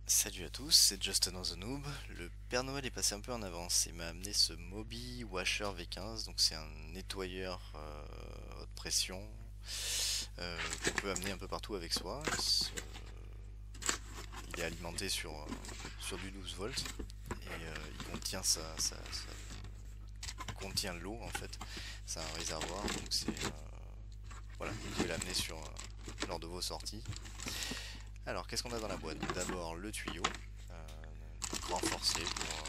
Salut à tous, c'est Just Another Noob. Le Père Noël est passé un peu en avance et m'a amené ce Moby Washer V15. Donc c'est un nettoyeur haute pression qu'on peut amener un peu partout avec soi. Il est alimenté sur du 12 volts et il contient contient l'eau en fait. C'est un réservoir, donc voilà, vous pouvez l'amener lors de vos sorties. Alors, qu'est-ce qu'on a dans la boîte? D'abord le tuyau, renforcé pour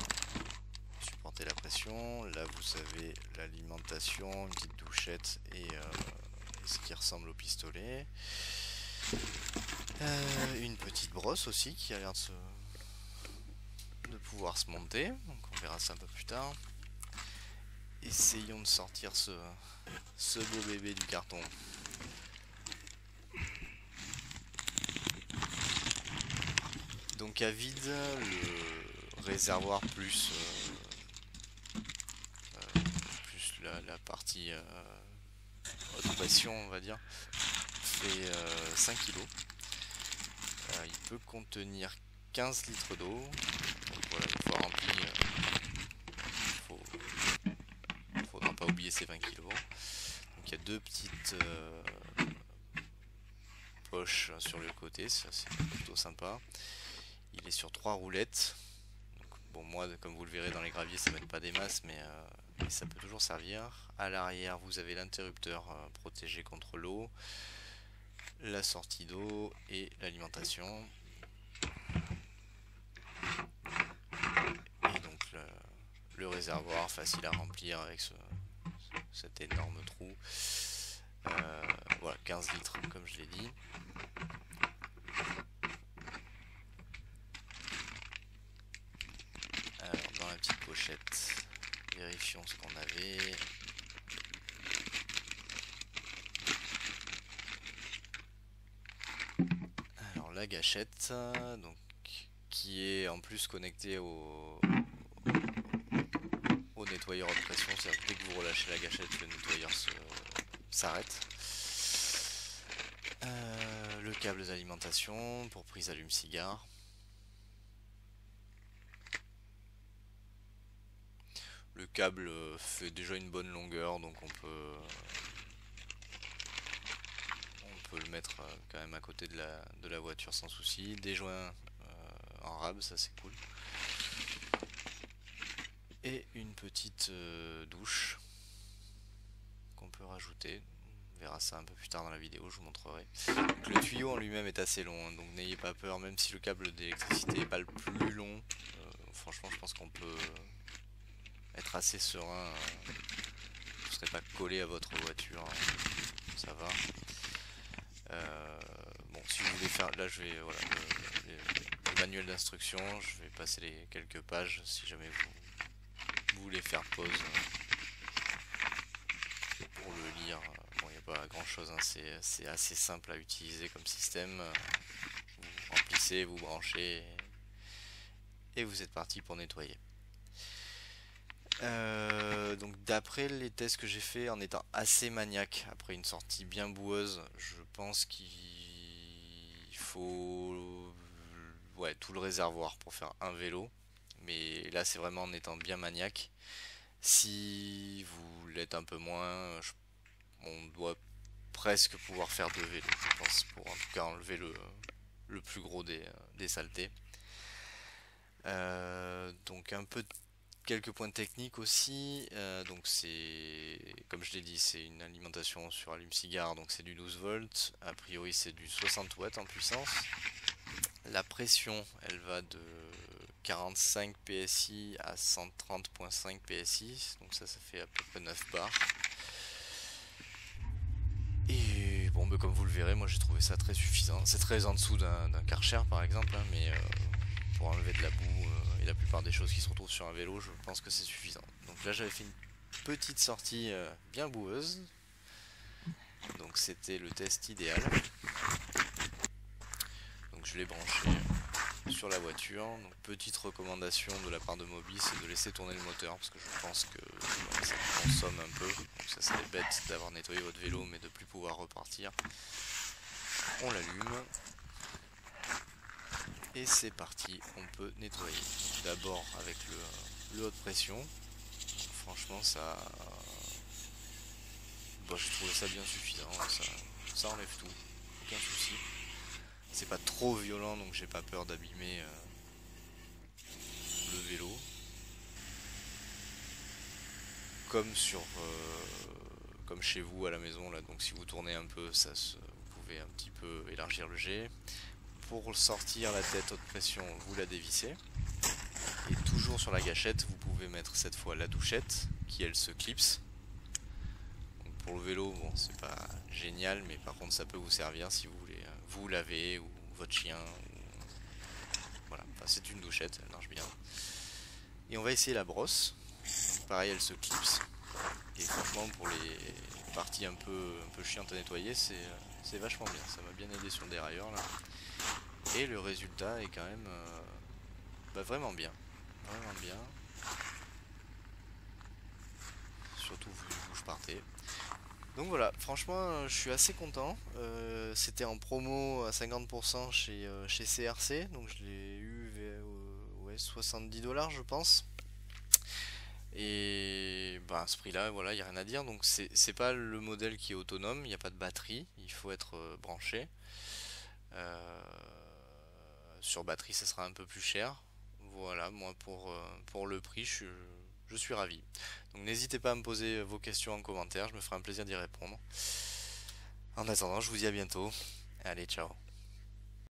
supporter la pression. Là, vous avez l'alimentation, une petite douchette et ce qui ressemble au pistolet. Une petite brosse aussi qui a l'air de pouvoir se monter. Donc, on verra ça un peu plus tard. Essayons de sortir ce beau bébé du carton. Donc à vide, le réservoir plus la partie haute pression, on va dire, fait 5 kg. Il peut contenir 15 litres d'eau. Donc voilà, une fois rempli, il ne faudra pas oublier ces 20 kg. Donc il y a deux petites poches sur le côté, ça c'est plutôt sympa. Il est sur 3 roulettes. Donc, bon, moi, comme vous le verrez dans les graviers, ça m'aide pas des masses, mais ça peut toujours servir. À l'arrière, vous avez l'interrupteur protégé contre l'eau, la sortie d'eau et l'alimentation. Et donc le réservoir facile à remplir avec cet énorme trou. Voilà, 15 litres comme je l'ai dit. Alors dans la petite pochette, vérifions ce qu'on avait. Alors la gâchette, donc qui est en plus connectée au nettoyeur haute pression, c'est-à-dire que dès que vous relâchez la gâchette, le nettoyeur s'arrête. Le câble d'alimentation pour prise allume-cigare. Le câble fait déjà une bonne longueur, donc on peut le mettre quand même à côté de la voiture sans souci. Des joints en rab, ça c'est cool. Et une petite douche qu'on peut rajouter. On verra ça un peu plus tard dans la vidéo, je vous montrerai. Donc, le tuyau en lui-même est assez long, hein, donc n'ayez pas peur, même si le câble d'électricité n'est pas le plus long. Franchement, je pense qu'on peut être assez serein. Vous ne serez pas collé à votre voiture, hein, ça va. Bon, si vous voulez faire, là je vais, voilà, le manuel d'instruction, je vais passer les quelques pages si jamais vous voulez faire pause pour le lire. Bon, il n'y a pas grand chose, hein, c'est assez simple à utiliser comme système. Vous remplissez, vous branchez et vous êtes parti pour nettoyer. Donc d'après les tests que j'ai fait en étant assez maniaque, après une sortie bien boueuse, je pense qu'il faut tout le réservoir pour faire un vélo. Mais là c'est vraiment en étant bien maniaque. Si vous l'êtes un peu moins, on doit presque pouvoir faire deux vélos, je pense, pour en tout cas enlever le plus gros des saletés. Donc quelques points techniques aussi. Donc c'est, comme je l'ai dit, c'est une alimentation sur allume-cigare, donc c'est du 12 volts. A priori c'est du 60 watts en puissance. La pression, elle va de 45 PSI à 130.5 PSI, donc ça fait à peu près 9 bars. Et bon, comme vous le verrez, moi j'ai trouvé ça très suffisant. C'est très en dessous d'un Karcher par exemple, hein, mais pour enlever de la boue et la plupart des choses qui se retrouvent sur un vélo, je pense que c'est suffisant. Donc là j'avais fait une petite sortie bien boueuse. Donc c'était le test idéal. Donc je l'ai branché sur la voiture. Donc petite recommandation de la part de Moby, c'est de laisser tourner le moteur parce que je pense que ça consomme un peu. Donc ça serait bête d'avoir nettoyé votre vélo mais de plus pouvoir repartir. On l'allume. Et c'est parti, on peut nettoyer. D'abord avec le haute pression. Donc, franchement ça... Bon, j'ai trouvé ça bien suffisant, ça enlève tout, aucun souci. C'est pas trop violent donc j'ai pas peur d'abîmer le vélo. Comme comme chez vous à la maison là, donc si vous tournez un peu, vous pouvez un petit peu élargir le jet. Pour sortir la tête haute pression, vous la dévissez. Et toujours sur la gâchette, vous pouvez mettre cette fois la douchette qui elle se clipse. Donc pour le vélo, bon, c'est pas génial, mais par contre ça peut vous servir si vous voulez vous laver ou votre chien. Voilà, enfin, c'est une douchette, elle marche bien. Et on va essayer la brosse. Donc, pareil, elle se clipse. Et franchement, pour les parties un peu chiantes à nettoyer, c'est vachement bien. Ça m'a bien aidé sur le dérailleur là. Et le résultat est quand même vraiment bien. Vraiment bien. Surtout vu d'où je partais. Donc voilà, franchement, je suis assez content. C'était en promo à 50% chez CRC. Donc je l'ai eu vers ouais, 70 $ je pense. Et bah, à ce prix-là, voilà, il n'y a rien à dire. Donc c'est pas le modèle qui est autonome, il n'y a pas de batterie, il faut être branché. Euh, sur batterie, ça sera un peu plus cher. Voilà, moi pour le prix, je suis ravi. Donc n'hésitez pas à me poser vos questions en commentaire, je me ferai un plaisir d'y répondre. En attendant, je vous dis à bientôt. Allez, ciao.